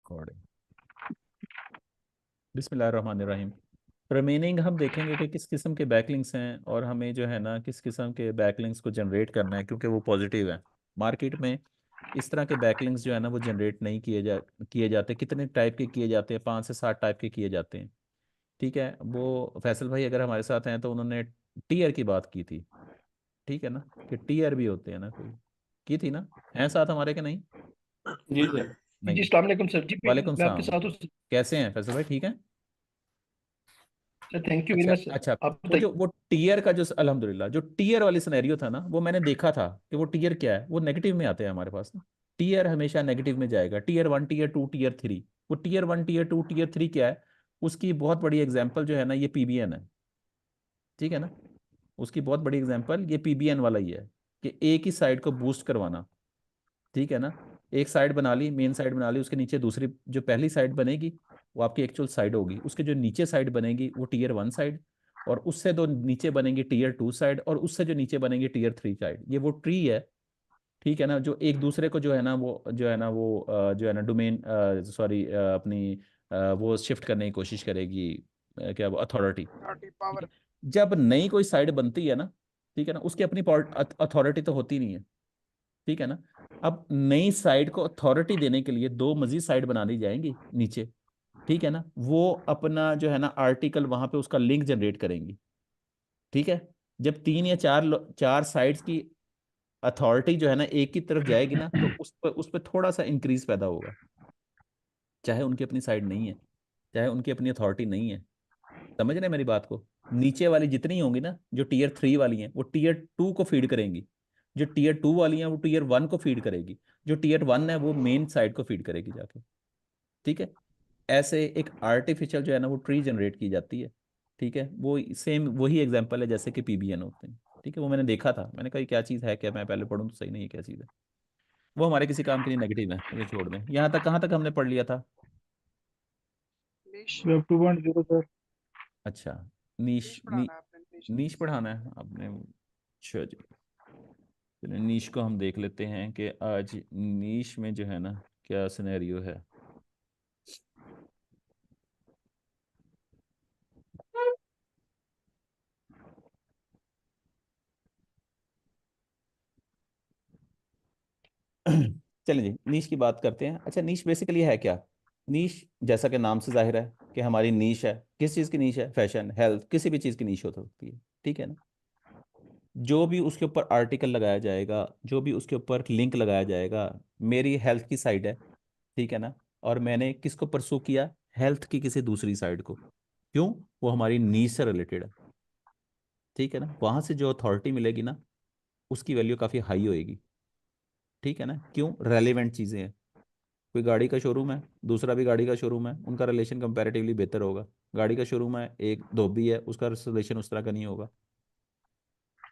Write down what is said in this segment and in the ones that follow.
Recording. बिस्मिल्लाहिर्रहमानिर्रहीम। Remaining हम देखेंगे कि किस किस्म के बैकलिंक्स हैं और हमें जो है ना किस किस्म के बैकलिंक्स को जनरेट करना है, क्योंकि वो पॉजिटिव है। मार्केट में इस तरह के बैकलिंक्स जो है ना वो जनरेट नहीं किए जाते। कितने टाइप के किए जाते हैं? 5 से 7 टाइप के किए जाते हैं। ठीक है, वो फैसल भाई अगर हमारे साथ हैं तो उन्होंने टीयर की बात की थी। ठीक है ना, कि टीयर भी होते हैं ना, कोई की थी ना, हैं साथ हमारे के नहीं? जी सर। जी नहीं। अस्सलाम वालेकुम सर जी, वालेकुम मैं आपके सलाम। साथ हूँ सर। कैसे हैं फैसल भाई, ठीक है? थैंक यू वेरी अच्छा मच सर, अच्छा। आप वो जो बताइए। वो टीयर का जो अल्हम्दुलिल्लाह जो टीयर वाली सिनेरियो था ना, वो मैंने देखा था कि वो टीयर क्या है, वो नेगेटिव में आते हैं हमारे पास ना। टीयर हमेशा नेगेटिव में जाएगा। Tier 1, tier 2, tier 3। वो टीयर 1, टीयर 2, टीयर 3 क्या है? उसकी बहुत बड़ी एग्जांपल जो है ना, ये पीबीएन है। ठीक है ना, उसकी बहुत बड़ी एग्जांपल ये पीबीएन वाला ही है, कि एक ही साइड को बूस्ट करवाना। ठीक है ना, एक साइड बना ली, मेन साइड बना ली, उसके नीचे दूसरी जो पहली साइड बनेगी वो आपकी एक्चुअल साइड होगी। उसके जो नीचे साइड बनेगी वो टीयर 1 साइड, और उससे दो नीचे बनेंगे टीयर 2 साइड, और उससे जो नीचे बनेंगे टीयर 3 साइड। ये वो ट्री है। ठीक है ना, जो एक दूसरे को जो है ना डोमेन, सॉरी, अपनी वो शिफ्ट करने की कोशिश करेगी। क्या वो अथॉरिटी। अथॉरिटी ठीक पावर। है। जब नई कोई साइड बनती है ना, ठीक है ना, उसकी अपनी अथॉरिटी तो होती नहीं है। ठीक है ना, अब नई साइड को अथॉरिटी देने के लिए दो मजीद साइड बना दी जाएंगी नीचे। ठीक है ना, वो अपना जो है ना आर्टिकल वहां पे उसका लिंक जनरेट करेंगी। ठीक है, जब 3 या 4 साइड्स की अथॉरिटी जो है ना एक की तरफ जाएगी ना, तो उस पर थोड़ा सा इंक्रीज पैदा होगा। चाहे उनकी अपनी साइड नहीं है, चाहे उनकी अपनी अथॉरिटी नहीं है। समझ रहे हैं मेरी बात को? नीचे वाली जितनी होंगी ना, जो टीयर 3 वाली हैं वो टीयर 2 को फीड करेंगी। जो टीयर 2 वाली हैं वो टीयर 1 को फीड करेगी। जो टीयर 1 है वो मेन साइड को फीड करेगी जाके। ठीक है, ऐसे एक आर्टिफिशियल जो है ना वो ट्री जनरेट की जाती है। ठीक है, वो सेम वही एग्जांपल है जैसे कि पीबीएन होते हैं। ठीक है, वो मैंने देखा था, मैंने कहा ये क्या चीज़ है, क्या मैं पहले पढ़ूँ तो सही नहीं है क्या चीज़ है। वो हमारे किसी काम के लिए नेगेटिव है, मुझे छोड़ दें। यहाँ तक कहाँ तक हमने पढ़ लिया था? नीश। Web 2.0 sir. अच्छा। नीश नीश पढ़ाना है आपने, नीश नीश एनालिसिस। पढ़ाना है आपने? अच्छा जी। चलिए नीश को हम देख लेते हैं कि आज नीश में जो है ना क्या सिनेरियो है। चलिए जी, नीश की बात करते हैं। अच्छा, नीश बेसिकली है क्या? नीश जैसा कि नाम से जाहिर है कि हमारी नीश है। किस चीज़ की नीश है? फैशन, हेल्थ, किसी भी चीज़ की नीश हो सकती है। ठीक है ना, जो भी उसके ऊपर आर्टिकल लगाया जाएगा, जो भी उसके ऊपर लिंक लगाया जाएगा, मेरी हेल्थ की साइड है। ठीक है ना, और मैंने किसको परसू किया? हेल्थ की किसी दूसरी साइड को। क्यों? वो हमारी नीश से रिलेटेड है। ठीक है ना, वहां से जो अथॉरिटी मिलेगी ना, उसकी वैल्यू काफ़ी हाई होएगी। ठीक है ना, क्यों? रेलिवेंट चीज़ें हैं। कोई गाड़ी का शोरूम है, दूसरा भी गाड़ी का शोरूम है, उनका रिलेशन कंपैरेटिवली बेहतर होगा। गाड़ी का शोरूम है, एक धोबी है, उसका रिलेशन उस तरह का नहीं होगा।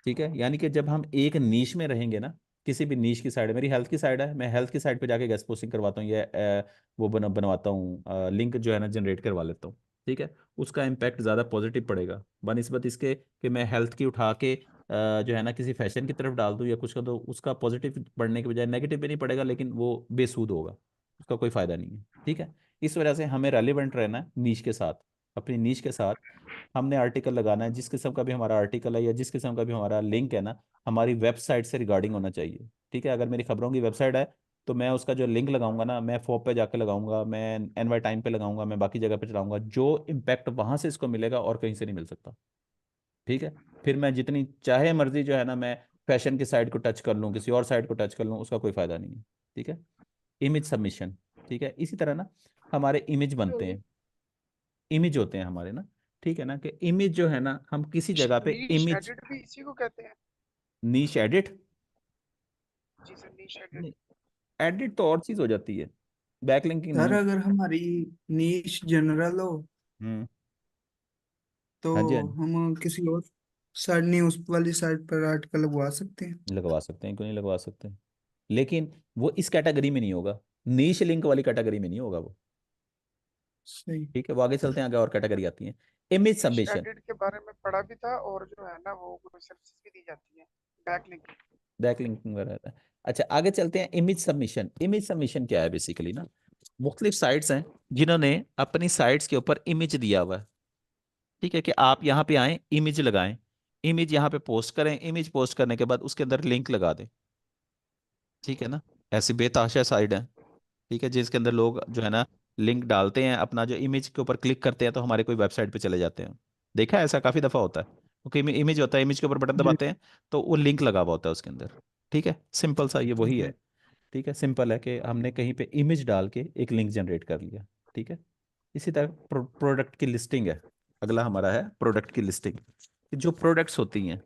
ठीक है, यानी कि जब हम एक नीश में रहेंगे ना, किसी भी नीश की साइड, मेरी हेल्थ की साइड है, मैं हेल्थ की साइड पे जाके गेस्ट पोस्टिंग करवाता हूँ, या वो बनवाता हूँ, लिंक जो है ना जनरेट करवा लेता हूँ। ठीक है, उसका इम्पैक्ट ज़्यादा पॉजिटिव पड़ेगा बनिस्बत इसके कि मैं हेल्थ की उठा के जो है ना किसी फैशन की तरफ डाल दूँ या कुछ का, तो उसका पॉजिटिव पढ़ने के बजाय नेगेटिव भी नहीं पड़ेगा, लेकिन वो बेसूद होगा, उसका कोई फ़ायदा नहीं है। ठीक है, इस वजह से हमें रेलिवेंट रहना है नीश के साथ। अपनी नीश के साथ हमने आर्टिकल लगाना है। जिस किस्म का भी हमारा आर्टिकल है या जिस किस्म का भी हमारा लिंक है ना, हमारी वेबसाइट से रिगार्डिंग होना चाहिए। ठीक है, अगर मेरी खबरों की वेबसाइट है तो मैं उसका जो लिंक लगाऊंगा ना, मैं फोप पे जाके लगाऊंगा, मैं एनवाई टाइम पे लगाऊंगा, मैं बाकी जगह पे चलाऊंगा, जो इम्पैक्ट वहां से इसको मिलेगा और कहीं से नहीं मिल सकता। ठीक है, फिर मैं जितनी चाहे मर्जी जो है ना मैं फैशन की साइड को टच कर लूँ, किसी और साइड को टच कर लूँ, उसका कोई फायदा नहीं है। ठीक है, इमेज सबमिशन। ठीक है, इसी तरह ना हमारे इमेज बनते हैं, इमेज होते हैं हमारे ना। ठीक है ना, कि इमेज जो है ना हम किसी जगह पे नीश इमेज। एडिट भी इसी को कहते हैं। नीश एडिट? जी सर, नीश एडिट। एडिट तो और चीज हो जाती है, बैकलिंकिंग नहीं सर होती। अगर हमारी नीश जनरल हो हम्म। तो हाँ जी, हाँ जी। हम किसी और साइड न्यूज वाली साइड पर आर्टिकल लगवा सकते हैं। लगवा सकते हैं, क्यों नहीं लगवा सकते हैं, लेकिन वो इस कैटेगरी में नहीं होगा। नीश लिंक वाली कैटेगरी में नहीं होगा वो। सही। ठीक है, वो आगे चलते हैं, आगे और कैटेगरी आती है। इमेज नीश सबमिशन। एडिट के बारे में पढ़ा भी था, और जो है ना वो सर्विसेज भी दी जाती है, बैक लिंक। बैकलिंकिंग वगैरह रहता है। अच्छा, आगे चलते हैं। Image submission. इमेज सबमिशन क्या है बेसिकली ना, मुख्तलिफ साइट्स हैं जिन्होंने अपनी साइट्स के ऊपर इमेज दिया हुआ है। ठीक है, कि आप यहाँ पे आएं, इमेज लगाएं, इमेज यहाँ पे पोस्ट करें, इमेज पोस्ट करने के बाद उसके अंदर लिंक लगा दें। ठीक है ना, ऐसी बेतहाशा साइट है। ठीक है, जिसके अंदर लोग जो है ना लिंक डालते हैं, अपना जो इमेज के ऊपर क्लिक करते हैं तो हमारे कोई वेबसाइट पे चले जाते हैं। देखा है, ऐसा काफी दफा होता है, क्योंकि इमेज होता है, इमेज के ऊपर बटन जी। दबाते हैं तो वो लिंक लगा हुआ होता है उसके अंदर। ठीक है, सिंपल सा ये वही है। ठीक है, सिंपल है कि हमने कहीं पे इमेज डाल के एक लिंक जनरेट कर लिया। ठीक है, इसी तरह प्रोडक्ट की लिस्टिंग है। अगला हमारा है प्रोडक्ट की लिस्टिंग। जो प्रोडक्ट्स होती हैं,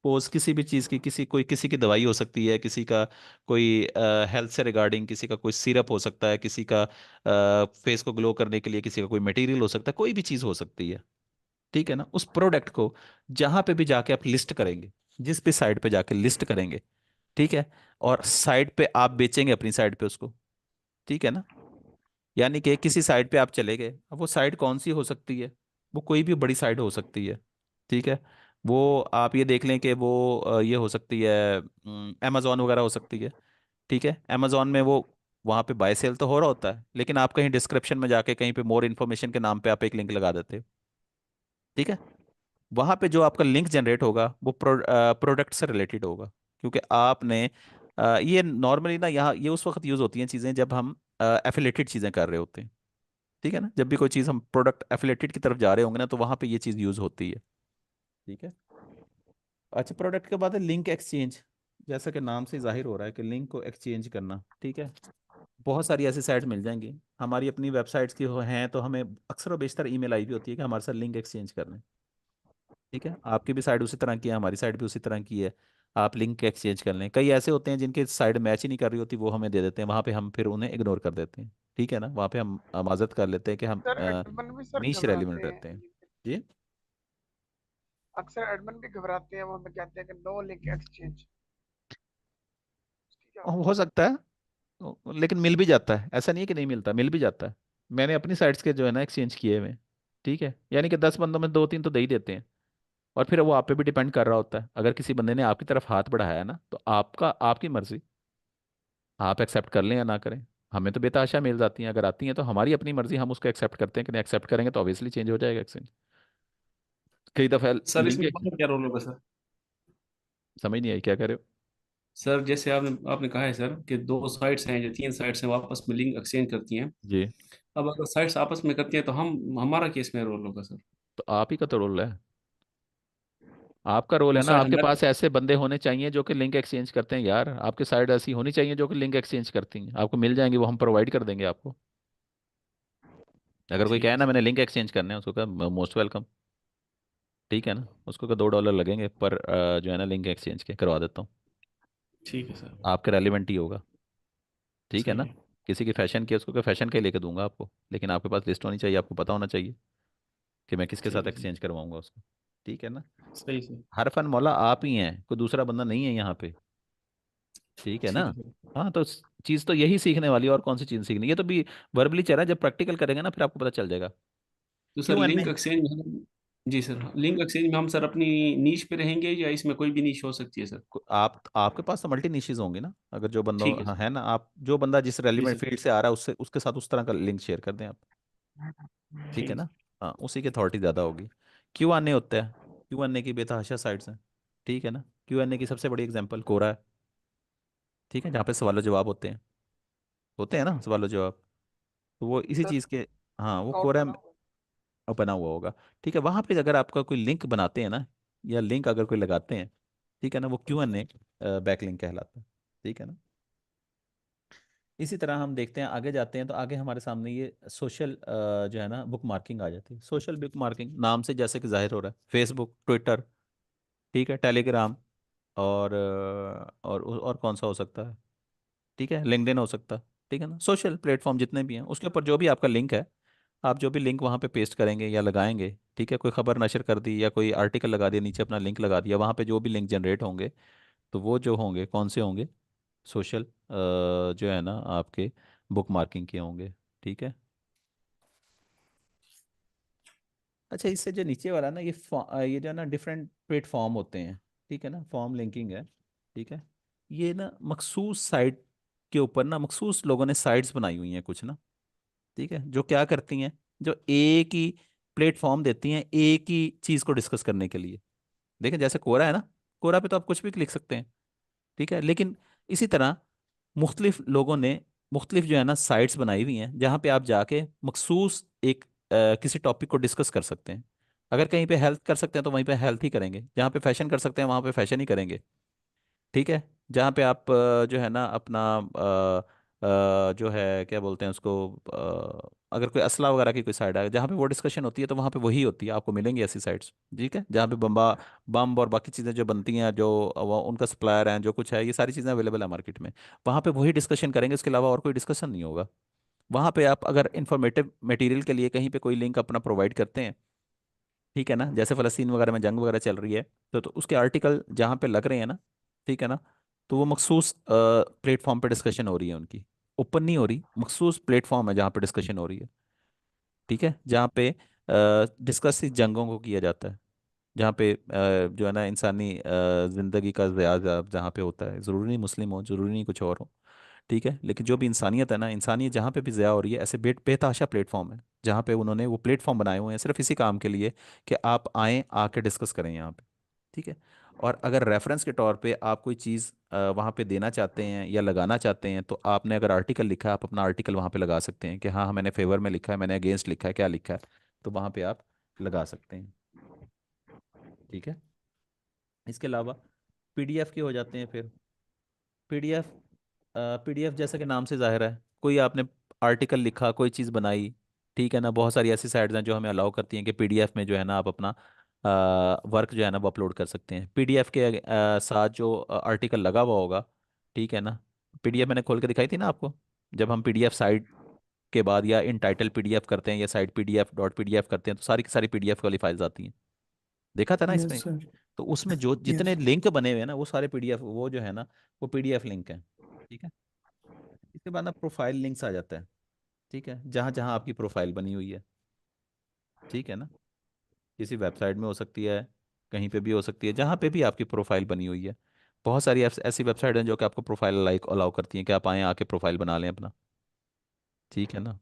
पोज किसी भी चीज़ की, किसी की दवाई हो सकती है, किसी का कोई हेल्थ से रिगार्डिंग, किसी का कोई सिरप हो सकता है, किसी का फेस को ग्लो करने के लिए किसी का कोई मटेरियल हो सकता है, कोई भी चीज़ हो सकती है। ठीक है ना, उस प्रोडक्ट को जहां पे भी जाके आप लिस्ट करेंगे, जिस भी साइट पे जाके लिस्ट करेंगे, ठीक है, और साइट पे आप बेचेंगे अपनी साइट पे उसको। ठीक है ना, यानी कि किसी साइट पे आप चले गए, अब वो साइट कौन सी हो सकती है, वो कोई भी बड़ी साइट हो सकती है। ठीक है, वो आप ये देख लें कि वो ये हो सकती है, अमेजोन वगैरह हो सकती है। ठीक है, अमेजोन में वो वहाँ पे बाय सेल तो हो रहा होता है, लेकिन आप कहीं डिस्क्रिप्शन में जाके कहीं पे मोर इन्फॉर्मेशन के नाम पे आप एक लिंक लगा देते हो। ठीक है, वहाँ पे जो आपका लिंक जनरेट होगा वो प्रोडक्ट से रिलेटेड होगा, क्योंकि आपने ये नॉर्मली ना, यहाँ ये उस वक्त यूज़ होती हैं चीज़ें जब हम एफिलेटेड चीज़ें कर रहे होते हैं। ठीक है ना, जब भी कोई चीज़ हम प्रोडक्ट एफिलेटेड की तरफ जा रहे होंगे ना, तो वहाँ पे ये चीज़ यूज़ होती है। ठीक है, अच्छा, प्रोडक्ट के बाद है लिंक एक्सचेंज। जैसा कि नाम से जाहिर हो रहा है कि लिंक को एक्सचेंज करना। ठीक है, बहुत सारी ऐसी साइट्स मिल जाएंगी, हमारी अपनी वेबसाइट्स की हैं, तो हमें अक्सर और बेशतर ईमेल आई भी होती है कि हमारे साथ लिंक एक्सचेंज कर लें। ठीक है, आपकी भी साइट उसी तरह की है, हमारी साइट भी उसी तरह की है, आप लिंक एक्सचेंज कर लें। कई ऐसे होते हैं जिनके साइड मैच ही नहीं कर रही होती, वो हमें दे देते हैं, वहाँ पे हम फिर उन्हें इग्नोर कर देते हैं। ठीक है ना, वहाँ पे हम माजत कर लेते हैं कि हम सर एडमन भी सर नीश घबराते रेलिवेंट हैं रहते हैं। जी, अक्सर एडमन भी घबराते हैं, वो हमें कहते हैं कि नो लिंक एक्सचेंज। क्या होता हो सकता है, लेकिन मिल भी जाता है, ऐसा नहीं है कि नहीं मिलता, मिल भी जाता है। मैंने अपनी साइट्स के जो है ना एक्सचेंज किए हुए हैं। ठीक है, यानी कि 10 बंदों में 2-3 तो दे ही देते हैं। और फिर वो आप पे भी डिपेंड कर रहा होता है, अगर किसी बंदे ने आपकी तरफ हाथ बढ़ाया है ना, तो आपका आपकी मर्जी, आप एक्सेप्ट कर लें या ना करें। हमें तो बेताशा मेल्स आती हैं, अगर आती हैं तो हमारी अपनी मर्जी, हम उसको एक्सेप्ट करते हैं कि नहीं, एक्सेप्ट करेंगे तो ऑब्वियसली चेंज हो जाएगा एक्सचेंज। कई दफा सर लिंक, इसमें पता क्या रोल होगा सर? समझ नहीं आई क्या कह रहे हो। सर जैसे आपने आपने कहा है सर कि दो साइट्स हैं, जो तीन साइट्स हैं वो आपस में लिंक एक्सचेंज करती हैं। जी, अब अगर साइट्स आपस में करती हैं तो हम हमारा केस में रोल होगा सर? तो आप ही का तो रोल है, आपका रोल है वो ना, साइट आपके हमारे। पास ऐसे बंदे होने चाहिए जो कि लिंक एक्सचेंज करते हैं यार, आपके साइड ऐसी होनी चाहिए जो कि लिंक एक्सचेंज करती हैं, आपको मिल जाएंगी, वो हम प्रोवाइड कर देंगे आपको। अगर कोई ठीक कहे है ना सर। मैंने लिंक एक्सचेंज करने हैं, उसको कहा मोस्ट वेलकम। ठीक है ना, उसको का $2 लगेंगे पर जो है ना लिंक एक्सचेंज के करवा देता हूँ, ठीक है सर। आपके रेलिवेंट ही होगा। ठीक है सही ना, है। किसी की फैशन की, उसको क्या फैशन के लेके दूंगा आपको, लेकिन आपके पास लिस्ट होनी चाहिए, आपको पता होना चाहिए कि मैं किसके ठीक साथ है सर। एक्सचेंज करवाऊंगा उसको। ठीक है ना, सही सर। हर फन मौला आप ही हैं, कोई दूसरा बंदा नहीं है यहाँ पे। ठीक है ना, ठीक है सर। हाँ, तो चीज़ तो यही सीखने वाली है, और कौन सी चीज़ सीखनी, ये तो भी वर्बली चल रहा है, जब प्रैक्टिकल करेंगे ना फिर आपको पता चल जाएगा। तो सर क्यों लिंक अन्य, एक्सचेंज में हम। जी सर, लिंक एक्सचेंज में हम सर अपनी नीश पे रहेंगे या इसमें कोई भी नीश हो सकती है सर? आप आपके पास तो मल्टी निशेज होंगे ना, अगर जो बंदा, ठीक है हाँ सर। है ना, आप जो बंदा जिस जी रेलिवेंट सर। फील्ड से आ रहा है उससे उसके साथ उस तरह का लिंक शेयर कर दें आप। ठीक है ठीक है ना, सर। हाँ, उसी की अथॉरिटी ज़्यादा होगी। क्यों आने होता है, क्यों आने की बेतहाशा साइट्स हैं। ठीक है ना, क्यों आने की सबसे बड़ी एग्जांपल कोरा है। ठीक है, जहाँ पे सवाल जवाब होते हैं ना सवाल जवाब, तो वो इसी सर चीज़ के, हाँ, वो अकाउंट कोरा बना हुआ बना हुआ होगा। ठीक है, वहाँ पे अगर आपका कोई लिंक बनाते हैं ना, या लिंक अगर कोई लगाते हैं, ठीक है ना, वो क्यों एन ए बैक लिंक कहलाता है। ठीक है ना, इसी तरह हम देखते हैं, आगे जाते हैं तो आगे हमारे सामने ये सोशल जो है ना बुक मार्किंग आ जाती है। सोशल बुक मार्किंग नाम से जैसे कि जाहिर हो रहा है, फेसबुक, ट्विटर, ठीक है, टेलीग्राम, और कौन सा हो सकता है, ठीक है, लिंक्डइन हो सकता है। ठीक है ना, सोशल प्लेटफॉर्म जितने भी हैं उसके ऊपर जो भी आपका लिंक है, आप जो भी लिंक वहाँ पे पेस्ट करेंगे या लगाएंगे, ठीक है, कोई खबर नशर कर दी या कोई आर्टिकल लगा दिया, नीचे अपना लिंक लगा दिया, वहाँ पे जो भी लिंक जनरेट होंगे, तो वो जो होंगे कौन से होंगे, सोशल जो है ना आपके बुक मार्किंग के होंगे। ठीक है, अच्छा, इससे जो नीचे वाला ना ये ये जो है ना डिफरेंट प्लेटफॉर्म होते हैं। ठीक है ना, फॉर्म लिंकिंग है। ठीक है, ये ना मखसूस साइट के ऊपर ना मखसूस लोगों ने साइट्स बनाई हुई हैं कुछ ना, ठीक है, जो क्या करती हैं, जो एक ही प्लेटफॉर्म देती हैं एक ही चीज को डिस्कस करने के लिए। देखें जैसे कोरा है ना, कोरा पे तो आप कुछ भी लिख सकते हैं, ठीक है, लेकिन इसी तरह मुख्तलिफ लोगों ने मुख्तलिफ जो है ना साइट्स बनाई हुई हैं जहाँ पे आप जाके मखसूस एक किसी टॉपिक को डिस्कस कर सकते हैं। अगर कहीं पे हेल्थ कर सकते हैं तो वहीं पे हेल्थ ही करेंगे, जहाँ पे फैशन कर सकते हैं वहाँ पे फैशन ही करेंगे। ठीक है, जहाँ पे आप जो है ना अपना जो है क्या बोलते हैं उसको, अगर कोई असला वगैरह की कोई साइड है जहाँ पे वो डिस्कशन होती है तो वहाँ पे वही होती है, आपको मिलेंगी ऐसी साइट्स। ठीक है, जहाँ पे बम और बाकी चीज़ें जो बनती हैं, जो उनका सप्लायर हैं, जो कुछ है, ये सारी चीज़ें अवेलेबल है मार्केट में। वहाँ पे वही डिस्कशन करेंगे, उसके अलावा और कोई डिस्कशन नहीं होगा। वहाँ पे आप अगर इंफॉर्मेटिव मटेरियल के लिए कहीं पे कोई लिंक अपना प्रोवाइड करते हैं, ठीक है ना, जैसे फ़लस्तीन वगैरह में जंग वगैरह चल रही है, तो उसके आर्टिकल जहाँ पे लग रहे हैं ना, ठीक है ना, तो वो मखसूस प्लेटफॉर्म पे डिस्कशन हो रही है उनकी, ओपन नहीं हो रही, मखसूस प्लेटफॉर्म है जहाँ पे डिस्कशन हो रही है। ठीक है, जहाँ पे डिस्कस इस जंगों को किया जाता है, जहाँ पे जो है ना इंसानी ज़िंदगी का ज़िया जहाँ पे होता है, ज़रूरी नहीं मुस्लिम हो, ज़रूरी नहीं कुछ और हो। ठीक है, लेकिन जो भी इंसानियत है ना, इंसानियत जहाँ पे भी ज़्यादा हो रही है, ऐसे बेतहाशा प्लेटफॉर्म है जहाँ पे उन्होंने वो प्लेटफॉर्म बनाए हुए हैं सिर्फ इसी काम के लिए कि आप आएँ आके डिस्कस करें यहाँ पे। ठीक है, और अगर रेफरेंस के तौर पे आप कोई चीज़ वहाँ पे देना चाहते हैं या लगाना चाहते हैं, तो आपने अगर आर्टिकल लिखा है, आप अपना आर्टिकल वहाँ पे लगा सकते हैं कि हाँ मैंने फेवर में लिखा है, मैंने अगेंस्ट लिखा है, क्या लिखा है, तो वहाँ पे आप लगा सकते हैं। ठीक है, इसके अलावा पीडीएफ के हो जाते हैं फिर। पीडीएफ पीडीएफ जैसा कि नाम से जाहिर है, कोई आपने आर्टिकल लिखा, कोई चीज़ बनाई, ठीक है ना, बहुत सारी ऐसी साइट्स हैं जो हमें अलाउ करती हैं कि पीडीएफ में जो है ना आप अपना वर्क जो है ना वो अपलोड कर सकते हैं। पीडीएफ के साथ जो आर्टिकल लगा हुआ होगा, ठीक है ना, पीडीएफ मैंने खोल के दिखाई थी ना आपको, जब हम पीडीएफ साइट के बाद या इन टाइटल पीडीएफ करते हैं या साइट पीडीएफ डॉट पीडीएफ करते हैं तो सारी की सारी पीडीएफ वाली फाइल्स आती हैं। देखा था ना यस इसमें, सर। तो उसमें जो जितने यस। लिंक बने हुए हैं ना वो सारे पीडीएफ वो जो है ना वो पीडीएफ लिंक हैं। ठीक है, इसके बाद ना प्रोफाइल लिंक्स आ जाता है। ठीक है, जहाँ जहाँ आपकी प्रोफाइल बनी हुई है, ठीक है ना, किसी वेबसाइट में हो सकती है, कहीं पे भी हो सकती है, जहाँ पे भी आपकी प्रोफाइल बनी हुई है। बहुत सारी ऐसी वेबसाइट हैं जो कि आपको प्रोफाइल लाइक अलाउ करती हैं कि आप आएँ आके प्रोफाइल बना लें अपना। ठीक है ना,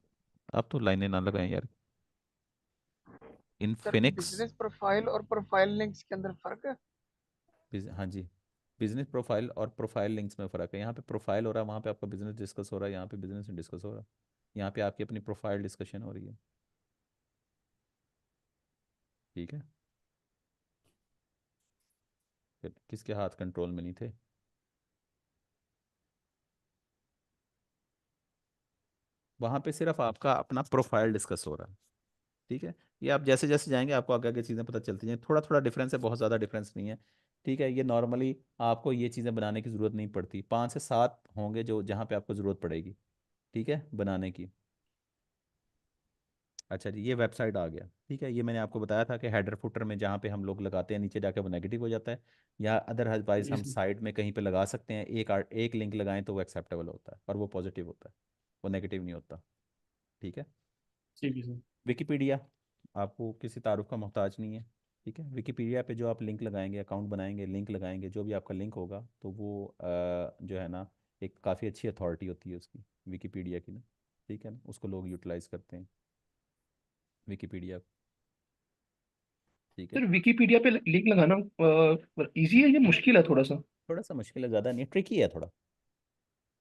आप तो लाइनें ना लगाएं यार। सर इनफिनिक्स, बिजनेस प्रोफाइल और प्रोफाइल लिंक्स के अंदर फर्क है? हाँ जी, बिजनेस प्रोफाइल और प्रोफाइल लिंक्स में फ़र्क है। यहाँ पे प्रोफाइल हो रहा है, वहाँ पे आपका बिजनेस डिस्कस हो रहा है, यहाँ पे बिजनेस डिस्कस हो रहा है, यहाँ पे आपकी अपनी प्रोफाइल डिस्कशन हो रही है। ठीक है, फिर किसके हाथ कंट्रोल में नहीं थे। वहाँ पे सिर्फ आपका अपना प्रोफाइल डिस्कस हो रहा है। ठीक है, ये आप जैसे जैसे जाएंगे आपको आगे आगे चीज़ें पता चलती जाएंगी, थोड़ा थोड़ा डिफरेंस है, बहुत ज़्यादा डिफरेंस नहीं है। ठीक है, ये नॉर्मली आपको ये चीज़ें बनाने की ज़रूरत नहीं पड़ती, 5 से 7 होंगे जो जहाँ पे आपको ज़रूरत पड़ेगी, ठीक है, बनाने की। अच्छा जी, ये वेबसाइट आ गया। ठीक है, ये मैंने आपको बताया था कि हेडर फुटर में जहाँ पे हम लोग लगाते हैं नीचे जाके वो नेगेटिव हो जाता है, या अदरवाइज जी हम सर। साइड में कहीं पे लगा सकते हैं, एक लिंक लगाएं तो वो एक्सेप्टेबल होता है और वो पॉजिटिव होता है, वो नेगेटिव नहीं होता। ठीक है, ठीक है सर। विकीपीडिया आपको किसी तारुफ का मोहताज नहीं है। ठीक है, विकीपीडिया पे जो आप लिंक लगाएंगे, अकाउंट बनाएंगे, लिंक लगाएंगे, जो भी आपका लिंक होगा तो वो जो है ना एक काफ़ी अच्छी अथॉरिटी होती है उसकी, विकीपीडिया की ना। ठीक है ना, उसको लोग यूटिलाइज करते हैं विकीपीडिया। ठीक है, सर विकिपीडिया पे लिंक लगाना इजी है या मुश्किल है थोड़ा सा? थोड़ा सा मुश्किल है, ज़्यादा नहीं, ट्रिकी है, थोड़ा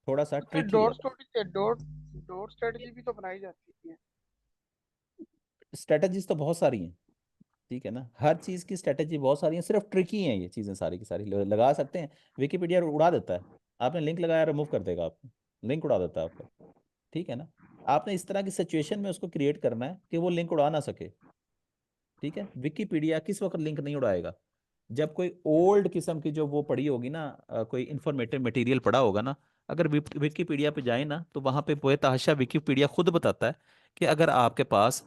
थोड़ा सा सर ट्रिकी है। डॉट डॉट स्ट्रेटजी भी तो बनाई जाती है। स्ट्रेटजीज तो बहुत सारी हैं, ठीक है ना, हर चीज़ की स्ट्रेटजी बहुत सारी हैं, सिर्फ ट्रिकी हैं ये चीज़ें सारी की सारी, लगा सकते हैं। विकिपीडिया उड़ा देता है, आपने लिंक लगाया रिमूव कर देगा आपको, लिंक उड़ा देता है आपका। ठीक है ना, आपने इस तरह की सिचुएशन में उसको क्रिएट करना है कि वो लिंक उड़ा ना सके। ठीक है, विकिपीडिया किस वक्त लिंक नहीं उड़ाएगा, जब कोई ओल्ड किस्म की जो वो पड़ी होगी ना, कोई इंफॉर्मेटिव मटेरियल पड़ा होगा ना, अगर विकिपीडिया पे जाए ना तो वहां पे बेतहाशा विकिपीडिया खुद बताता है कि अगर आपके पास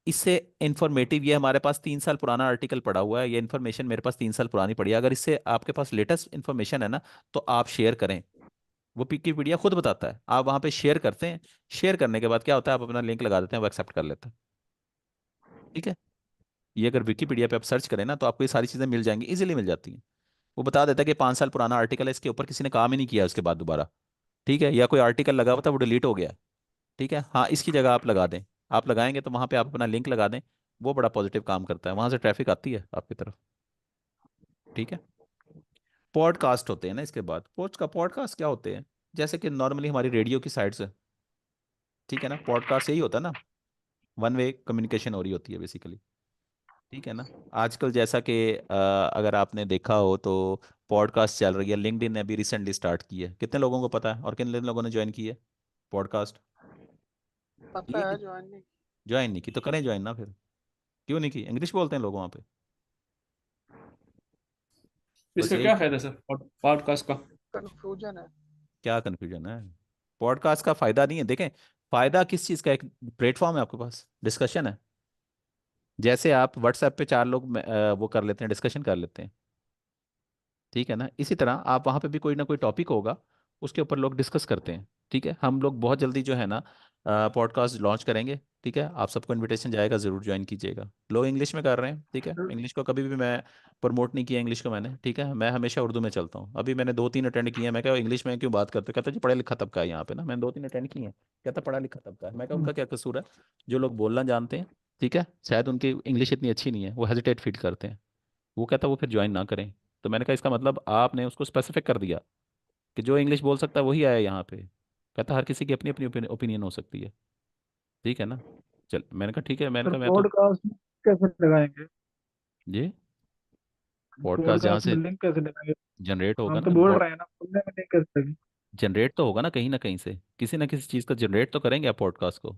इससे इंफॉर्मेटिव, ये हमारे पास 3 साल पुराना आर्टिकल पड़ा हुआ है, ये इन्फॉर्मेशन मेरे पास 3 साल पुरानी पड़ी है, अगर इससे आपके पास लेटेस्ट इन्फॉर्मेशन है ना तो आप शेयर करें। वो विकिपीडिया खुद बताता है, आप वहां पे शेयर करते हैं, शेयर करने के बाद क्या होता है, आप अपना लिंक लगा देते हैं, वो एक्सेप्ट कर लेता है। ठीक है, ये अगर विकिपीडिया पे आप सर्च करें ना तो आपको ये सारी चीज़ें मिल जाएंगी, इजीली मिल जाती हैं। वो बता देता है कि 5 साल पुराना आर्टिकल है, इसके ऊपर किसी ने काम ही नहीं किया उसके बाद दोबारा। ठीक है, या कोई आर्टिकल लगा हुआ था वो डिलीट हो गया। ठीक है, हाँ इसकी जगह आप लगा दें, आप लगाएंगे तो वहाँ पे आप अपना लिंक लगा दें, वो बड़ा पॉजिटिव काम करता है, वहाँ से ट्रैफिक आती है आपकी तरफ। ठीक है। पॉडकास्ट होते हैं ना, इसके बाद पॉडकास्ट क्या होते हैं, जैसे कि नॉर्मली हमारी रेडियो की साइड से, ठीक है ना, पॉडकास्ट यही होता है ना, वन वे कम्युनिकेशन हो रही होती है बेसिकली। ठीक है ना। आजकल जैसा कि अगर आपने देखा हो तो पॉडकास्ट चल रही है, लिंक्डइन ने अभी रिसेंटली स्टार्ट की है, कितने लोगों को पता है और कितने लोगों ने ज्वाइन की है पॉडकास्ट? पता है ज्वाइन नहीं। ज्वाइन नहीं की तो करें ज्वाइन ना फिर, क्यों नहीं की? इंग्लिश बोलते हैं लोग वहाँ पे, बस इसका यही। क्या फायदा सर पॉडकास्ट का? कंफ्यूजन है। क्या कन्फ्यूजन है? पॉडकास्ट का फायदा नहीं है, देखें, फायदा किस चीज़ का, एक प्लेटफॉर्म है आपके पास, डिस्कशन है। जैसे आप व्हाट्सएप पे चार लोग वो कर लेते हैं, डिस्कशन कर लेते हैं, ठीक है ना, इसी तरह आप वहाँ पे भी कोई ना कोई टॉपिक होगा, उसके ऊपर लोग डिस्कस करते हैं। ठीक है, हम लोग बहुत जल्दी जो है ना पॉडकास्ट लॉन्च करेंगे। ठीक है, आप सबको इनविटेशन जाएगा, ज़रूर ज्वाइन कीजिएगा। लोग इंग्लिश में कर रहे हैं, ठीक है, इंग्लिश को कभी भी मैं प्रमोट नहीं किया इंग्लिश को मैंने, ठीक है, मैं हमेशा उर्दू में चलता हूँ। अभी मैंने 2-3 अटेंड किए हैं, मैं क्या इंग्लिश में क्यों बात करते, कहता जी पढ़ा लिखा तबका है यहाँ पे ना, मैंने 2-3 अटेंड किए हैं, कहता पढ़ा लिखा तबका है। मैं क्या उनका क्या कसूर है, जो लोग बोलना जानते हैं, ठीक है, शायद उनकी इंग्लिश इतनी अच्छी नहीं है, वो हेजिटेट फील करते हैं, वो कहता वो फिर ज्वाइन ना करें। तो मैंने कहा इसका मतलब आपने उसको स्पेसिफिक कर दिया कि जो इंग्लिश बोल सकता है वही आया यहाँ पे। कहता हर किसी की अपनी अपनी ओपिनियन हो सकती है, ठीक है ना। चल, मैंने कहा ठीक है, मैंने सर कहा मैं तो, पॉडकास्ट में कैसे लगाएंगे? ये पॉडकास्ट जहाँ पॉडकास्ट में से लिंक कैसे लगाएंगे? जनरेट होगा हम तो ना, बोल रहे हैं ना, सुनने में नहीं कैसे लगे? जनरेट तो होगा ना कहीं से, किसी ना किसी चीज़ का जनरेट तो करेंगे आप पॉडकास्ट को,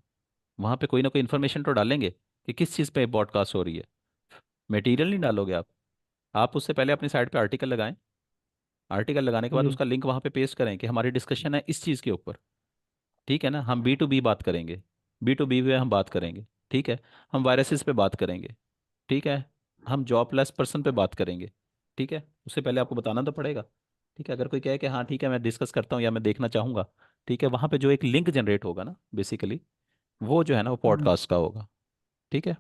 वहाँ पे कोई ना कोई इन्फॉर्मेशन तो डालेंगे कि किस चीज़ पे पॉडकास्ट हो रही है। मटेरियल नहीं डालोगे आप उससे पहले अपनी साइट पे आर्टिकल लगाएं, आर्टिकल लगाने के बाद जी। उसका लिंक वहाँ पे पेस्ट करें कि हमारी डिस्कशन है इस चीज़ के ऊपर। ठीक है ना, हम B2B बात करेंगे, B2B पे हम बात करेंगे, ठीक है, हम वायरसेस पे बात करेंगे, ठीक है, हम जॉबलेस पर्सन पे बात करेंगे। ठीक है, उससे पहले आपको बताना तो पड़ेगा। ठीक है, अगर कोई कहे कि हाँ ठीक है मैं डिस्कस करता हूँ या मैं देखना चाहूँगा, ठीक है, वहाँ पे जो एक लिंक जनरेट होगा ना बेसिकली, वो जो है ना वो पॉडकास्ट का होगा। ठीक है।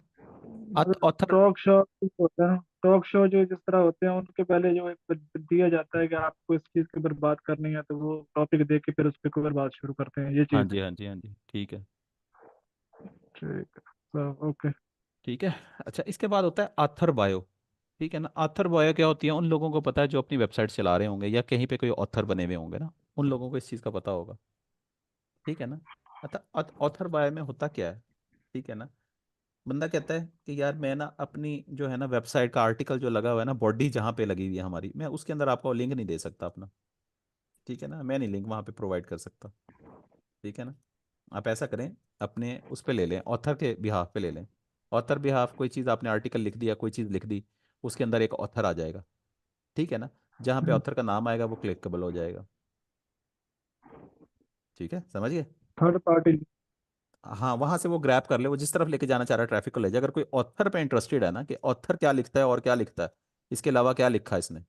ऑथर, टॉक शो होता है, टॉक शो जो जिस तरह होते हैं उनके पहले जो एक दिया जाता है कि आपको इस चीज के ऊपर बात करनी है, तो वो टॉपिक दे के फिर उस पर ऊपर बात शुरू करते हैं, ये हाँ चीज जी है। हाँ जी हाँ जी, ठीक है। ठीक है सर, ओके। ठीक है। अच्छा, इसके बाद होता है आथर बायो। ठीक है ना, आथर बायो क्या होती है, उन लोगों को पता है जो अपनी वेबसाइट चला रहे होंगे या कहीं पे कोई ऑथर बने हुए होंगे ना, उन लोगों को इस चीज़ का पता होगा। ठीक है ना। अतः ऑथर बायो में होता क्या है, ठीक है ना, बंदा कहता है कि यार मैं ना अपनी जो है ना वेबसाइट का आर्टिकल जो लगा हुआ है ना, बॉडी जहाँ पे लगी हुई है हमारी, मैं उसके अंदर आपको लिंक नहीं दे सकता अपना। ठीक है ना, मैं नहीं लिंक वहाँ पे प्रोवाइड कर सकता। ठीक है ना। आप ऐसा करें, अपने उस पे ले लें, ऑथर के बिहाफ पे ले लें। ऑथर बिहाफ, कोई चीज़ आपने आर्टिकल लिख दिया, कोई चीज़ लिख दी, उसके अंदर एक ऑथर आ जाएगा। ठीक है ना, जहाँ पे ऑथर का नाम आएगा वो क्लिकेबल हो जाएगा। ठीक है, समझिए। Third party. हाँ, वहां से वो ग्रैब कर ले, वो जिस तरफ लेके जाना चाह रहा है ट्रैफिक को ले जाए। अगर कोई ऑथर पे इंटरेस्टेड है ना कि ऑथर क्या लिखता है और क्या लिखता है, इसके अलावा क्या लिखा है इसने,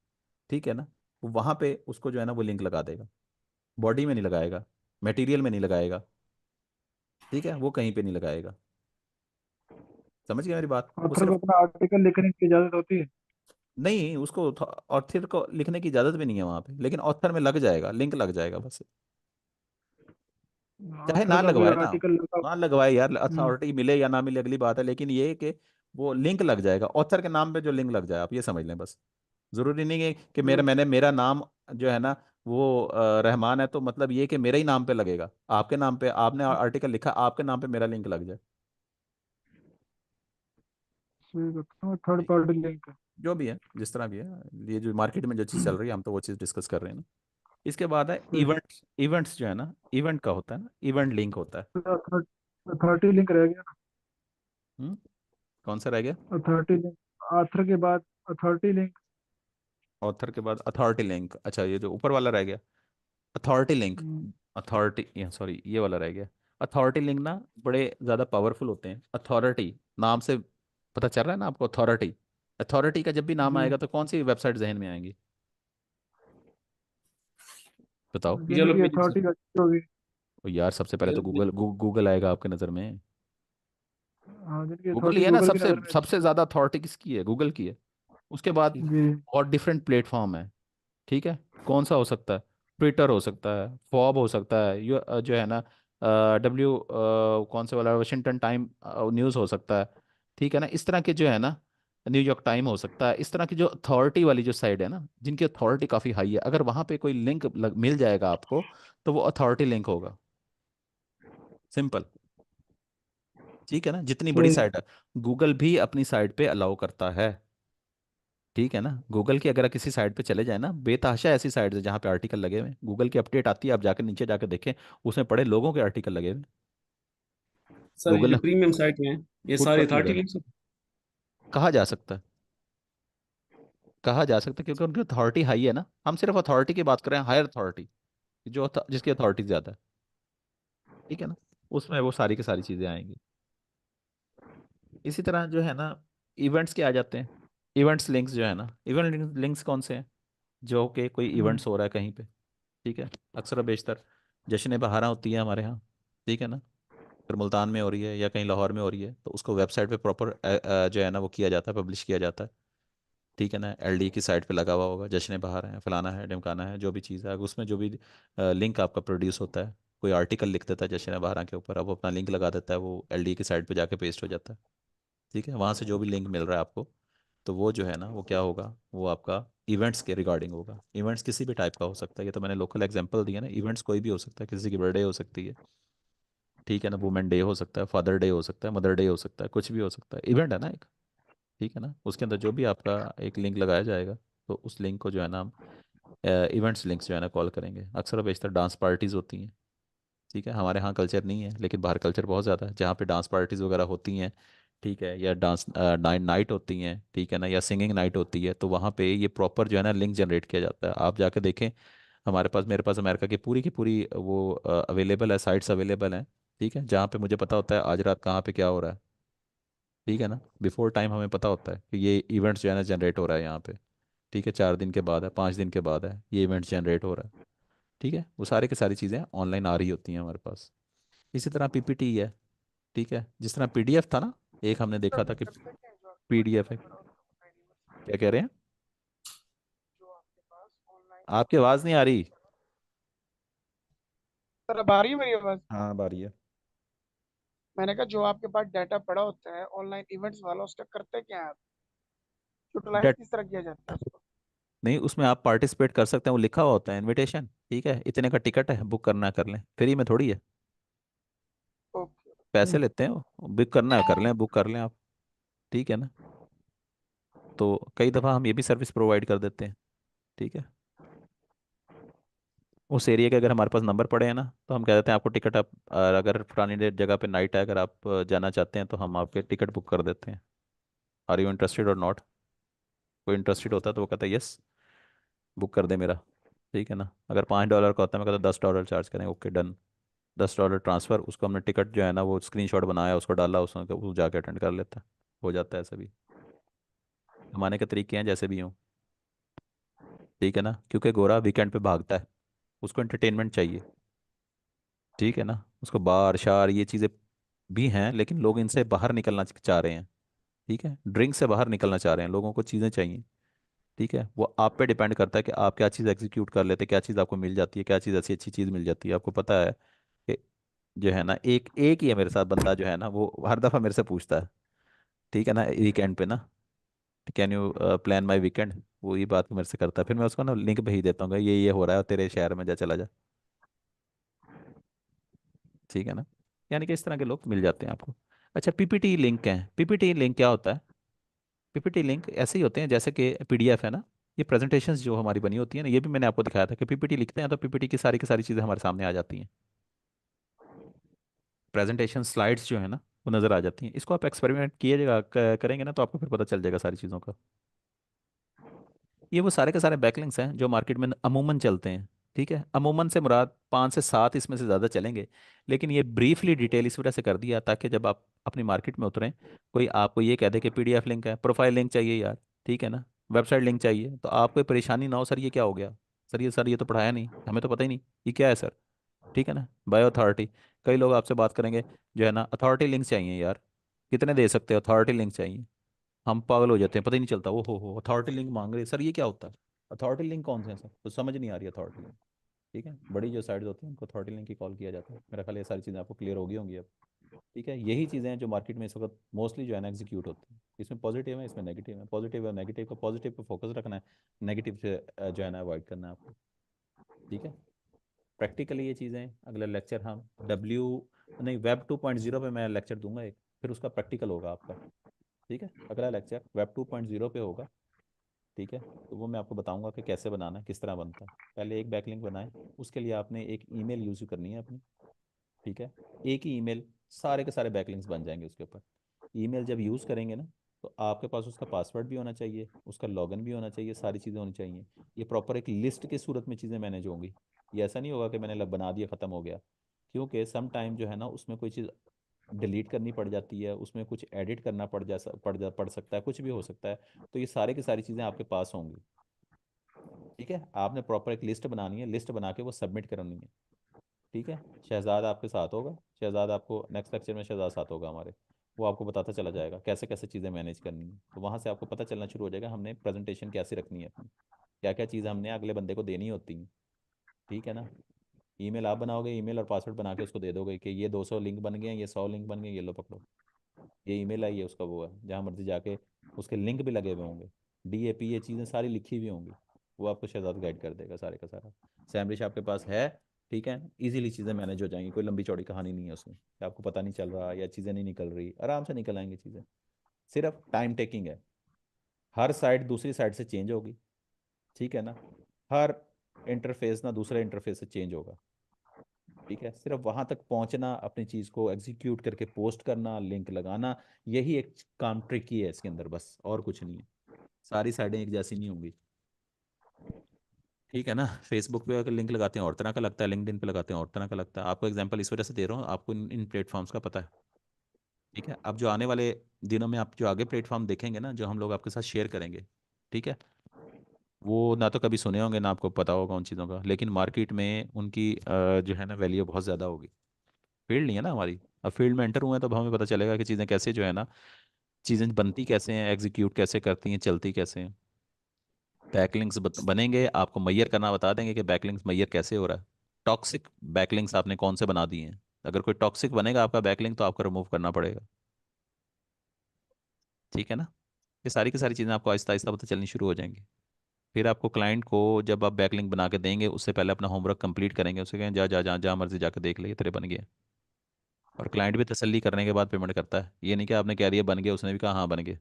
ठीक है ना, वहां पे उसको जो है ना वो लिंक लगा देगा। बॉडी में नहीं लगाएगा, मटेरियल में नहीं लगाएगा, ठीक है, वो कहीं पे नहीं लगाएगा। समझ गया मेरी बात? वो ऑथर को सिर्फ, अपना आर्टिकल लिखने की इजाजत होती है? नहीं, उसको ऑथर को लिखने की इजाजत भी नहीं है वहां पे, लेकिन ऑथर में लग जाएगा, लिंक लग जाएगा बस। चाहे ऑथर ना का कोई लगवाए ना, आर्टिकल लिखा। ना लगवाए यार, हम्म। अथॉरिटी मिले या ना मिले अगली बात है, लेकिन ये है कि वो लिंक लग जाएगा ऑथर के नाम पे, जो लिंक लग जाए आप ये समझ लें बस। जरूरी नहीं है कि मेरा नाम जो है ना वो रहमान है, तो मतलब ये कि मेरा ही नाम पे लगेगा, आपके नाम पे आपने आर्टिकल लिखा, आपके नाम पे मेरा लिंक लग जाए। ठीक है, थर्ड ठीक, पार्टी लिंक है। जो भी है, जिस तरह भी है, ये जो मार्केट में जो चीज़ चल रही है हम तो वो चीज़ डिस्कस कर रहे हैं ना। इसके बाद है ठीक। इवेंट्स। इवेंट्स जो है ना, इवेंट का होता है ना, इवेंट लिंक होता है। अथॉरिटी लिंक रह गया ना? हम्म, कौन सा रह गया? अथॉरिटी लिंक आथर के बाद अथॉरिटी लिंक। ऑथर के बाद अथॉरिटी लिंक, अच्छा ये जो ऊपर वाला रह गया, अथॉरिटी लिंक। हम्म। अथॉरिटी, सॉरी ये वाला रह गया। अथॉरिटी लिंक ना बड़े ज़्यादा पावरफुल होते हैं। अथॉरिटी नाम से पता चल रहा है ना आपको, अथॉरिटी। अथॉरिटी का जब भी नाम जी। आएगा तो कौन सी वेबसाइट जहन में आएंगी, बताओ? जिनकी येलो पेजेस। अथॉरिटी अच्छी होगी। ओ यार, सबसे पहले तो गूगल आएगा आपके नज़र में। हाँ, जिनकी गूगल ही अथॉरिटी है ना, गूगल की सबसे नज़र में अच्छी। सबसे ज़्यादा अथॉरिटी किसकी है, गूगल की है। उसके बाद जी। और डिफरेंट प्लेटफॉर्म है। ठीक है, कौन सा हो सकता है? ट्विटर हो सकता है, फॉब हो सकता है, जो है ना कौन से वाला, वाशिंगटन टाइम न्यूज़ हो सकता है, ठीक है ना, इस तरह के जो है ना, न्यूयॉर्क टाइम हो सकता है, इस तरह की जो अथॉरिटी वाली जो साइड है ना, जिनकी अथॉरिटी काफ़ी हाई है, अगर वहाँ पे कोई लिंक मिल जाएगा आपको, तो वो अथॉरिटी लिंक होगा। सिंपल। ठीक है ना, जितनी बड़ी तो साइट है, गूगल भी अपनी साइट पे अलाउ करता है। ठीक है ना, गूगल की अगर आप किसी साइट पे चले जाए ना, बेतहाशा ऐसी साइट है जहाँ पे आर्टिकल लगे हुए हैं, गूगल की अपडेट आती है, आप जाकर नीचे जाकर देखें, उसमें पड़े लोगों के आर्टिकल लगे हुए हैं। सर ये गूगल जो ने प्रीमियम साइट हैं ये खुद सारी पब्लिश अथॉरिटी कर, लिंक्स। कहा जा सकता है, कहा जा सकता है, क्योंकि उनकी अथॉरिटी हाई है ना, हम सिर्फ अथॉरिटी की बात कर रहे हैं, हायर अथॉरिटी, जो जिसकी अथॉरिटी ज़्यादा है। ठीक है ना, उसमें वो सारी की सारी चीज़ें आएंगी। इसी तरह जो है ना, इवेंट्स के आ जाते हैं। इवेंट्स लिंक्स जो है ना, इवेंट लिंक्स कौन से हैं, जो कि कोई इवेंट्स हो रहा है कहीं पे, ठीक है, अक्सर और बेशतर जश्न बहारा होती है हमारे यहाँ, ठीक है ना, फिर मुल्तान में हो रही है या कहीं लाहौर में हो रही है, तो उसको वेबसाइट पे प्रॉपर जो है ना वो किया जाता है, पब्लिश किया जाता है। ठीक है ना, एलडी की साइट पे लगा हुआ होगा, जश्न बहार है, फलाना है, ढिमकाना है, जो भी चीज़ है, उसमें जो भी लिंक आपका प्रोड्यूस होता है, कोई आर्टिकल लिख देता है जश्न बहारा के ऊपर, अब वो अपना लिंक लगा देता है, वो एलडी की साइट पे जाके पेस्ट हो जाता है। ठीक है, वहाँ से जो भी लिंक मिल रहा है आपको, तो वो जो है ना वो क्या होगा, वो आपका इवेंट्स के रिगार्डिंग होगा। इवेंट्स किसी भी टाइप का हो सकता है, ये तो मैंने लोकल एग्जांपल दिया ना, इवेंट्स कोई भी हो सकता है, किसी की बर्थडे हो सकती है, ठीक है ना, वुमेन डे हो सकता है, फादर डे हो सकता है, मदर डे हो सकता है, कुछ भी हो सकता है, इवेंट है ना एक। ठीक है ना, उसके अंदर जो भी आपका एक लिंक लगाया जाएगा, तो उस लिंक को जो है ना हम इवेंट्स लिंक्स जो है ना कॉल करेंगे। अक्सर और बेशतर डांस पार्टीज़ होती हैं, ठीक है, हमारे यहाँ कल्चर नहीं है, लेकिन बाहर कल्चर बहुत ज़्यादा है, जहाँ पे डांस पार्टीज़ वगैरह होती हैं, ठीक है, या डांस नाइट नाइट होती हैं, ठीक है ना, या सिंगिंग नाइट होती है, तो वहाँ पे ये प्रॉपर जो है ना लिंक जनरेट किया जाता है। आप जाके देखें, हमारे पास, मेरे पास अमेरिका की पूरी वो अवेलेबल है, साइट्स अवेलेबल हैं, ठीक है, जहाँ पे मुझे पता होता है आज रात कहाँ पे क्या हो रहा है। ठीक है ना, बिफोर टाइम हमें पता होता है कि ये इवेंट्स जो है ना जनरेट हो रहा है यहाँ पे। ठीक है, 4 दिन के बाद है, 5 दिन के बाद है, ये इवेंट्स जनरेट हो रहा है। ठीक है, वो सारे की सारी चीज़ें ऑनलाइन आ रही होती हैं हमारे पास। इसी तरह पीपीटी है, ठीक है, जिस तरह पीडीएफ था ना, एक हमने सर देखा था वो कि करते क्या है जो आपके पास पीडीएफ डाटा है, पड़ा होता है यूनिवर्सिटी क्या कह रहे हैं, जो आपके पास ऑनलाइन आपकी आवाज़ नहीं आ रही। सर अब आ रही है मेरी आवाज। हाँ, बारी है। मैंने कहा जो आपके पास डाटा पड़ा होता है ऑनलाइन इवेंट्स वाला उसका करते क्या है आप यूटिलाइज डेट किस तरह किया जाता है उसको। नहीं, उसमें आप पार्टिसिपेट कर सकते हैं, वो लिखा हुआ होता है इनविटेशन, ठीक है, इतने का टिकट है, बुक करना है कर लें, फ्री में थोड़ी है, ओके। पैसे लेते हैं वो, बुक करना है कर लें, बुक कर लें आप। ठीक है ना, तो कई दफ़ा हम ये भी सर्विस प्रोवाइड कर देते हैं। ठीक है, उस एरिया के अगर हमारे पास नंबर पड़े हैं ना, तो हम कह देते हैं आपको टिकट, आप अगर पुरानी डेट जगह पे नाइट है, अगर आप जाना चाहते हैं, तो हम आपके टिकट बुक कर देते हैं। आर यू इंटरेस्टेड और नॉट, कोई इंटरेस्टेड होता है तो वो कहता है यस, बुक कर दे मेरा। ठीक है ना, अगर $5 का होता है, मैं कहता $10 चार्ज करें, ओके डन। $10 ट्रांसफ़र, उसको हमने टिकट जो है ना वो स्क्रीनशॉट बनाया, उसको डाला, उसने वो जाके अटेंड कर लेता है, हो जाता है ऐसा भी। कमाने के तरीके हैं जैसे भी हों। ठीक है ना, क्योंकि गोरा वीकेंड पे भागता है, उसको एंटरटेनमेंट चाहिए। ठीक है ना, उसको बार शार ये चीज़ें भी हैं, लेकिन लोग इनसे बाहर निकलना चाह रहे हैं। ठीक है, ड्रिंक से बाहर निकलना चाह रहे हैं, लोगों को चीज़ें चाहिए। ठीक है, वो आप पे डिपेंड करता है कि आप क्या चीज़ एग्जीक्यूट कर लेते हैं, क्या चीज़ आपको मिल जाती है, क्या चीज़ ऐसी अच्छी चीज़ मिल जाती है। आपको पता है कि जो है ना, एक एक ही है मेरे साथ बंदा जो है ना, वो हर दफ़ा मेरे से पूछता है, ठीक है ना, वीकेंड पे ना, can you plan my weekend, वो ये बात मेरे से करता है, फिर मैं उसको ना लिंक भेज देता हूँ कि ये हो रहा है तेरे शहर में, जा चला जा। ठीक है ना, यानी कि इस तरह के लोग मिल जाते हैं आपको। अच्छा, पीपीटी लिंक है, पीपीटी लिंक क्या होता है, पीपीटी लिंक ऐसे ही होते हैं जैसे कि पीडीएफ है ना, ये प्रेजेंटेशंस जो हमारी बनी होती है ना, ये भी मैंने आपको दिखाया था कि पीपीटी लिखते हैं तो पीपीटी की सारी चीज़ें हमारे सामने आ जाती हैं, प्रेजेंटेशन स्लाइड्स जो है ना वो नज़र आ जाती हैं। इसको आप एक्सपेरिमेंट कीजिएगा, करेंगे ना, तो आपको फिर पता चल जाएगा सारी चीज़ों का। ये वो सारे के सारे बैकलिंक्स हैं जो मार्केट में अमूमन चलते हैं। ठीक है, अमूमन से मुराद 5 से 7 इसमें से ज़्यादा चलेंगे, लेकिन ये ब्रीफली डिटेल इस वजह से कर दिया ताकि जब आप अपनी मार्केट में उतरें, कोई आपको ये कह दे कि पीडीएफ लिंक है, प्रोफाइल लिंक चाहिए यार, ठीक है ना, वेबसाइट लिंक चाहिए, तो आपको कोई परेशानी ना हो, सर ये क्या हो गया, सर ये तो पढ़ाया नहीं, हमें तो पता ही नहीं ये क्या है सर। ठीक है ना, बायो अथॉरिटी, कई लोग आपसे बात करेंगे जो है ना, अथॉरिटी लिंक चाहिए यार, कितने दे सकते हो, अथॉरिटी लिंक चाहिए, हम पागल हो जाते हैं, पता ही नहीं चलता, वो हो अथॉरिटी लिंक मांग रहे हैं। सर ये क्या होता है, अथॉरिटी लिंक कौन से हैं सर, तो समझ नहीं आ रही अथॉरिटी लिंक। ठीक है, बड़ी जो साइट्स होती हैं उनको थ्रॉटलिंग लिंक की कॉल किया जाता है। मेरा ख्याल है ये सारी चीज़ें आपको क्लियर होगी होंगी अब। ठीक है, यही चीज़ें हैं जो मार्केट में इस वक्त मोस्टली जो है ना एग्जीक्यूट होती हैं। इसमें पॉजिटिव है, इसमें नेगेटिव है। पॉजिटिव और नेगेटिव का पॉजिटिव पे फोकस रखना है, नेगेटिव से जो है ना अवॉइड करना है आपको। ठीक है, प्रैक्टिकली ये चीज़ें अगला लेक्चर हम वेब 2.0 पे मैं लेक्चर दूंगा एक, फिर उसका प्रैक्टिकल होगा आपका। ठीक है, अगला लेक्चर वेब 2.0 पे होगा। ठीक है, तो वो मैं आपको बताऊंगा कि कैसे बनाना है, किस तरह बनता है। पहले एक बैकलिंक बनाएं, उसके लिए आपने एक ईमेल यूज़ करनी है अपनी। ठीक है, एक ही ईमेल, सारे के सारे बैकलिंक्स बन जाएंगे उसके ऊपर। ईमेल जब यूज़ करेंगे ना, तो आपके पास उसका पासवर्ड भी होना चाहिए, उसका लॉगिन भी होना चाहिए, सारी चीज़ें होनी चाहिए। ये प्रॉपर एक लिस्ट की सूरत में चीज़ें मैनेज होंगी। ये ऐसा नहीं होगा कि मैंने बना दिया ख़त्म हो गया, क्योंकि सम टाइम जो है ना उसमें कोई चीज़ डिलीट करनी पड़ जाती है, उसमें कुछ एडिट करना पड़ सकता है, कुछ भी हो सकता है। तो ये सारे की सारी चीज़ें आपके पास होंगी। ठीक है, आपने प्रॉपर एक लिस्ट बनानी है, लिस्ट बना के वो सबमिट करनी है। ठीक है, शहजाद आपके साथ होगा। शहजाद आपको नेक्स्ट लेक्चर में शहजाद साथ होगा हमारे, वो आपको बताता चला जाएगा कैसे कैसे चीज़ें मैनेज करनी है। तो वहाँ से आपको पता चलना शुरू हो जाएगा हमने प्रेजेंटेशन कैसे रखनी है अपनी, क्या क्या चीज़ हमने अगले बंदे को देनी होती है। ठीक है ना, ईमेल आप बनाओगे, ईमेल और पासवर्ड बना के उसको दे दोगे कि ये 200 लिंक बन गए हैं, ये 100 लिंक बन गए, ये लो पकड़ो। ये ईमेल आई है, उसका वो है, जहाँ मर्जी जाके उसके लिंक भी लगे हुए होंगे, DAP, ये चीज़ें सारी लिखी हुई होंगी। वो आपको शहजाद गाइड कर देगा सारे का सारा। सैमरिश आपके पास है। ठीक है, इजीली चीज़ें मैनेज हो जाएंगी, कोई लंबी चौड़ी कहानी नहीं है उसमें कि आपको पता नहीं चल रहा या चीज़ें नहीं निकल रही, आराम से निकल आएंगी चीज़ें। सिर्फ टाइम टेकिंग है, हर साइड दूसरी साइड से चेंज होगी। ठीक है ना, हर इंटरफेस ना दूसरे इंटरफेस से चेंज होगा। ठीक है, सिर्फ वहां तक पहुंचना, अपनी चीज को एग्जीक्यूट करके पोस्ट करना, लिंक लगाना, यही एक काम ट्रिकी है इसके अंदर, बस और कुछ नहीं है। सारी साइडें एक जैसी नहीं होंगी। ठीक है ना, फेसबुक पे अगर लिंक लगाते हैं और तरह का लगता है, लिंक्डइन पे लगाते हैं और तरह का लगता है। आपको एग्जांपल इस वजह से दे रहा हूँ, आपको इन प्लेटफॉर्म्स का पता है। ठीक है, अब जो आने वाले दिनों में आप जो आगे प्लेटफॉर्म देखेंगे ना, जो हम लोग आपके साथ शेयर करेंगे, ठीक है, वो ना तो कभी सुने होंगे ना आपको पता होगा उन चीज़ों का, लेकिन मार्केट में उनकी जो है ना वैल्यू बहुत ज़्यादा होगी। फील्ड नहीं है ना हमारी, अब फील्ड में एंटर हुए हैं तो अब हमें पता चलेगा कि चीज़ें कैसे जो है ना, चीज़ें बनती कैसे हैं, एग्जीक्यूट कैसे करती हैं, चलती कैसे हैं। बैकलिंक्स बनेंगे, आपको मैयर करना बता देंगे कि बैकलिंक्स मैयर कैसे हो रहा है। टॉक्सिक बैकलिंक्स आपने कौन से बना दिए हैं, अगर कोई टॉक्सिक बनेगा आपका बैकलिंक तो आपको रिमूव करना पड़ेगा। ठीक है ना, ये सारी की सारी चीज़ें आपको आहिस्ता आहिस्ता पता चलनी शुरू हो जाएंगी। फिर आपको क्लाइंट को जब आप बैकलिंक बना के देंगे, उससे पहले अपना होमवर्क कंप्लीट करेंगे, उसे कहें जा जा जा जा मर्जी जाकर देख ले, ये तेरे बन गए। और क्लाइंट भी तसल्ली करने के बाद पेमेंट करता है, ये नहीं कि आपने कह दिया बन गया, उसने भी कहा हाँ बन गए।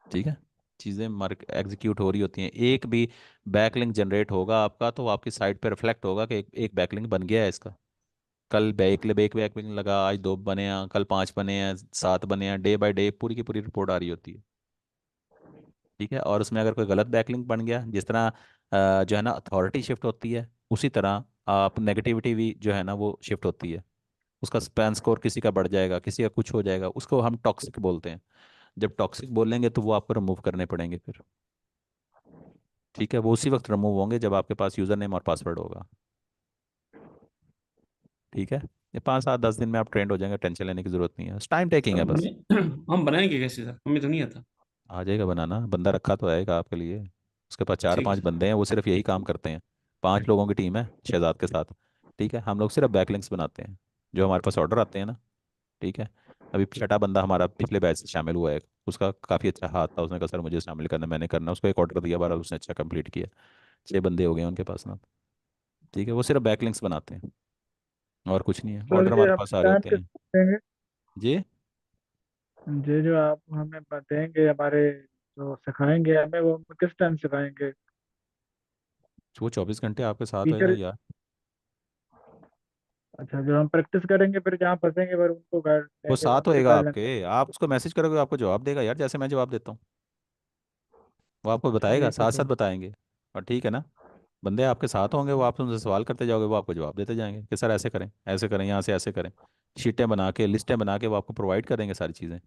ठीक है, चीज़ें मार्क एग्जीक्यूट हो रही होती हैं। एक भी बैकलिंक जनरेट होगा आपका तो वो आपकी साइट पे रिफ्लेक्ट होगा कि एक बैकलिंक बन गया है इसका। कल एक बैकलिंक लगा, आज 2 बने हैं, कल 5 बने हैं, 7 बने हैं, डे बाय डे पूरी की पूरी रिपोर्ट आ रही होती है। ठीक है, और उसमें अगर कोई गलत बैकलिंक बन गया, जिस तरह जो है ना अथॉरिटी शिफ्ट होती है, उसी तरह आप नेगेटिविटी भी जो है ना वो शिफ्ट होती है। उसका स्पैन स्कोर किसी का बढ़ जाएगा, किसी का कुछ हो जाएगा, उसको हम टॉक्सिक बोलते हैं। जब टॉक्सिक बोलेंगे तो वो आपको रिमूव करने पड़ेंगे फिर। ठीक है, वो उसी वक्त रिमूव होंगे जब आपके पास यूज़र नेम और पासवर्ड होगा। ठीक है, ये 5 7 10 दिन में आप ट्रेंड हो जाएंगे, टेंशन लेने की जरूरत नहीं है, टाइम टेकिंग सर है बस। बने हम बनाएंगे कैसे सर, हमें तो नहीं आता। आ जाएगा बनाना, बंदा रखा तो आएगा आपके लिए। उसके पास चार ठीक है पांच सर। बंदे हैं, वो सिर्फ यही काम करते हैं। 5 लोगों की टीम है शहजाद के साथ। ठीक है, हम लोग सिर्फ बैकलिंक्स बनाते हैं, जो हमारे पास ऑर्डर आते हैं ना। ठीक है, अभी छठा बंदा हमारा पिछले बैच से शामिल हुआ है, उसका काफ़ी अच्छा हाथ था, उसने कहा सर मुझे शामिल करना, मैंने करना, उसको एक ऑर्डर दिया, बारह उसने अच्छा कंप्लीट किया। 6 बंदे हो गए हैं उनके पास ना। ठीक है, वो सिर्फ बैकलिंक्स बनाते हैं और कुछ नहीं है, सर ऑर्डर ये हमारे आप पास आ रहे टाइम होते किस हैं। देंगे? जी, ये जो आप हमें देंगे, हमारे जो सिखाएंगे हमें, वो हमें किस टाइम सिखाएंगे? वो 24 घंटे आपके साथ होएगा टीचर, यार। अच्छा, जो हम प्रैक्टिस करेंगे फिर जहाँ फंसेंगे फिर उनको गाइड वो देंगे, साथ वहाँ होएगा सिखा लेंगे। आपके, आप उसको मैसेज करोगे वो आपको जवाब देगा यार, जैसे मैं जवाब देता हूँ। वो आपको बताएगा, ठीक है साथ साथ सर। बताएंगे। और ठीक है ना, बंदे आपके साथ होंगे, वो आप उनसे सवाल करते जाओगे, वो आपको जवाब देते जाएंगे कि सर ऐसे करें, यहाँ से ऐसे करें। शीटें बना के, लिस्टें बना के वो आपको प्रोवाइड करेंगे सारी चीज़ें।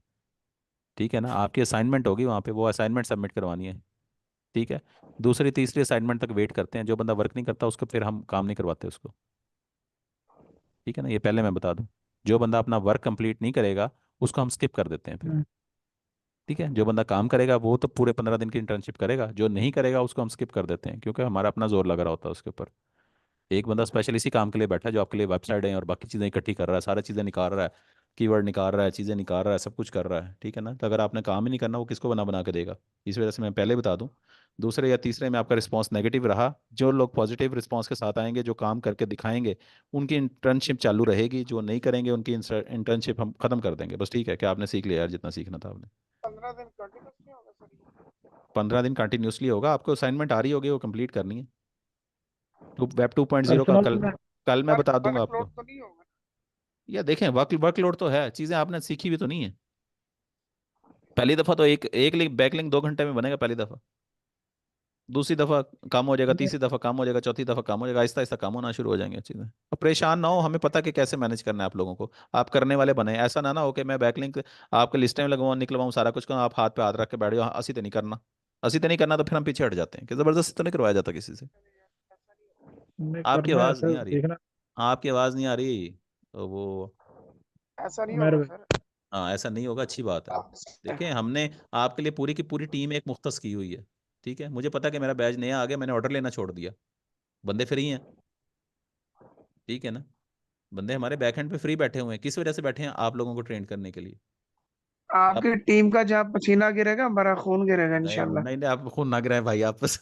ठीक है ना, आपकी असाइनमेंट होगी वहाँ पे, वो असाइनमेंट सबमिट करवानी है। ठीक है, दूसरी तीसरी असाइनमेंट तक वेट करते हैं, जो बंदा वर्क नहीं करता उसको फिर हम काम नहीं करवाते उसको। ठीक है ना, ये पहले मैं बता दूं, जो बंदा अपना वर्क कंप्लीट नहीं करेगा उसको हम स्किप कर देते हैं फिर। हम्म, ठीक है, जो बंदा काम करेगा वो तो पूरे 15 दिन की इंटर्नशिप करेगा, जो नहीं करेगा उसको हम स्किप कर देते हैं, क्योंकि हमारा अपना जोर लग रहा होता है उसके ऊपर। एक बंदा स्पेशल इसी काम के लिए बैठा है जो आपके लिए वेबसाइट है और बाकी चीज़ें इकट्ठी कर रहा है, सारी चीज़ें निकाल रहा है, कीवर्ड निकाल रहा है, चीज़ें निकाल रहा है, सब कुछ कर रहा है, ठीक है ना। तो अगर आपने काम ही नहीं करना, वो किसको बना बना के देगा। इस वजह से मैं पहले बता दूं, दूसरे या तीसरे में आपका रिस्पांस नेगेटिव रहा, जो लोग पॉजिटिव रिस्पांस के साथ आएंगे, जो काम करके दिखाएंगे, उनकी इंटर्नशिप चालू रहेगी, जो नहीं करेंगे उनकी इंटर्नशिप हम खत्म कर देंगे बस। ठीक है, क्या आपने सीख लिया यार जितना सीखना था आपने। 15 दिन कंटिन्यूसली होगा सर ये? 15 दिन कंटिन्यूसली होगा, आपको असाइनमेंट आ रही होगी, वो कंप्लीट करनी है। वेब 2.0 का पर्सनल कल में कल मैं बता दूंगा वर्कलोड आपको। तो नहीं होगा? या देखें, वर्कलोड तो है, चीज़ें आपने सीखी भी तो नहीं है। पहली दफ़ा तो एक एक लिंक बैकलिंक 2 घंटे में बनेगा पहली दफ़ा, दूसरी दफ़ा काम हो जाएगा, तीसरी दफ़ा काम हो जाएगा, चौथी दफ़ा काम हो जाएगा, आहिस्ता आहिस्ता काम होना शुरू हो जाएंगे चीज़ें। और परेशान ना हो, हमें पता कि कैसे मैनेज करना है आप लोगों को। आप करने वाले बने, ऐसा ना हो कि मैं बैकलिंक आपके लिस्ट में लगवाऊँ, निकलवाऊँ, सारा कुछ करूँ, आप हाथ पे हाथ रख के बैठ जाओ, हाँ, असी तो नहीं करना, असी तो नहीं करना, तो फिर हम पीछे हट जाते हैं कि ज़बरदस्ती तो नहीं करवाया जाता किसी से। नहीं आपकी करना है आवाज़ नहीं सर, आ रही, देखना। आपकी आवाज़ नहीं आ रही। तो वो ऐसा नहीं मेरे होगा सर। हाँ, ऐसा नहीं होगा, अच्छी बात है। आप देखें, हमने आपके लिए पूरी की पूरी टीम एक मुख्तस की हुई है, ठीक है। मुझे पता है कि मेरा बैच नया आ गया, मैंने ऑर्डर लेना छोड़ दिया, बंदे फ्री हैं, ठीक है ना। बंदे हमारे बैकएंड पे फ्री बैठे हुए हैं, किस वजह से बैठे हैं, आप लोगों को ट्रेन करने के लिए। आप आपकी टीम का जहाँ पसीना गिरेगा हमारा खून गिरेगा नहीं इंशाल्लाह। नहीं नहीं, आप खून ना गिराए भाई, आप बस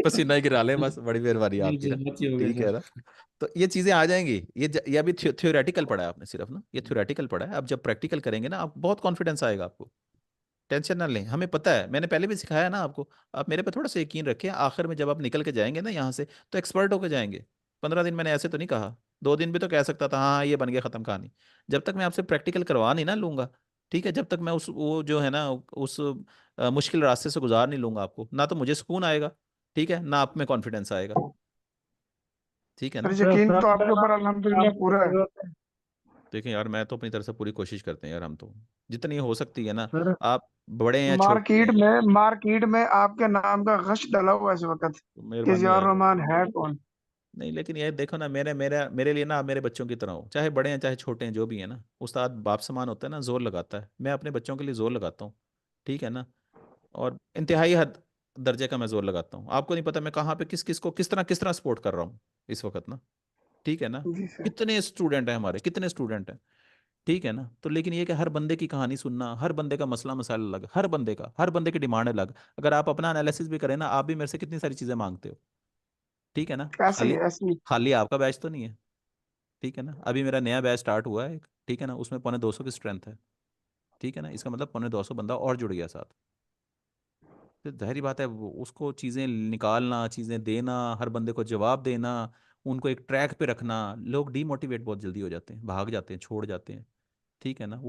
पसीना ही गिरा लें बस, बड़ी मेहरबानी जी आपकी जी, ना। बहुत ही हो गया ठीक है सर। ना। तो ये चीज़ें आ जाएंगी, ये अभी थ्योरेटिकल पढ़ा है आपने सिर्फ ना, ये थ्योरेटिकल पढ़ा है। अब जब प्रैक्टिकल करेंगे ना, आप बहुत कॉन्फिडेंस आएगा आपको। टेंशन ना लें, हमें पता है, मैंने पहले भी सिखाया ना आपको। आप मेरे पे थोड़ा सा यकीन रखें, आखिर में जब आप निकल के जाएंगे ना यहाँ से, तो एक्सपर्ट होके जाएंगे। 15 दिन मैंने ऐसे तो नहीं कहा, 2 दिन भी तो कह सकता था, हाँ ये बन गया, खत्म कहानी। जब तक मैं आपसे प्रैक्टिकल करवा नहीं ना लूंगा, ठीक है, जब तक मैं उस वो जो है ना उस मुश्किल रास्ते से गुजार नहीं लूंगा आपको, ना तो मुझे सुकून आएगा, ठीक है, ना आप में कॉन्फिडेंस आएगा, ठीक है सर ना। सर यकीन तो सर आपके ऊपर अल्हम्दुलिल्लाह आपको पूरा है। जरूरत है देखें यार, मैं तो अपनी तरफ से पूरी कोशिश करते हैं यार, हम तो जितनी हो सकती है ना। सर। आप बड़े हैं छोटे मार्केट हैं, में मार्केट में आपके नाम का गश डला हुआ है इस वक्त तो कि मेहरबानी जियाउर यार। रहमान है कौन। नहीं, लेकिन ये देखो ना, मेरे लिए ना, आप मेरे बच्चों की तरह हो, चाहे बड़े हैं चाहे छोटे हैं, जो भी है ना, उस्ताद बाप समान होता है ना, जोर लगाता है, मैं अपने बच्चों के लिए जोर लगाता हूँ, ठीक है ना। और इंतहाई हद दर्जे का मैं जोर लगाता हूँ। आपको नहीं पता मैं कहाँ पे किस किस को किस तरह सपोर्ट कर रहा हूँ इस वक्त ना, ठीक है ना। जी सर। कितने स्टूडेंट हैं हमारे, कितने स्टूडेंट हैं, ठीक है ना। तो लेकिन ये कि हर बंदे की कहानी सुनना, हर बंदे का मसला मसाला अलग, हर बंदे की डिमांड अलग। अगर आप अपना एनालिसिस भी करें ना, आप भी मेरे से कितनी सारी चीज़ें मांगते हो, ठीक है ना। ऐसे ही खाली ऐसे ही। खाली आपका बैच तो नहीं है, ठीक है ना। अभी मेरा नया बैच स्टार्ट हुआ है एक, ठीक है ना, उसमें 250 की स्ट्रेंथ है, ठीक है ना। इसका मतलब 250 बंदा और जुड़ गया साथ। तो जाहिर बात है, उसको चीज़ें निकालना, चीज़ें देना, हर बंदे को जवाब देना, उनको एक ट्रैक पे रखना, लोग डीमोटिवेट बहुत जल्दी हो जाते हैं, भाग जाते हैं, छोड़ जाते हैं, ठीक है ना। वो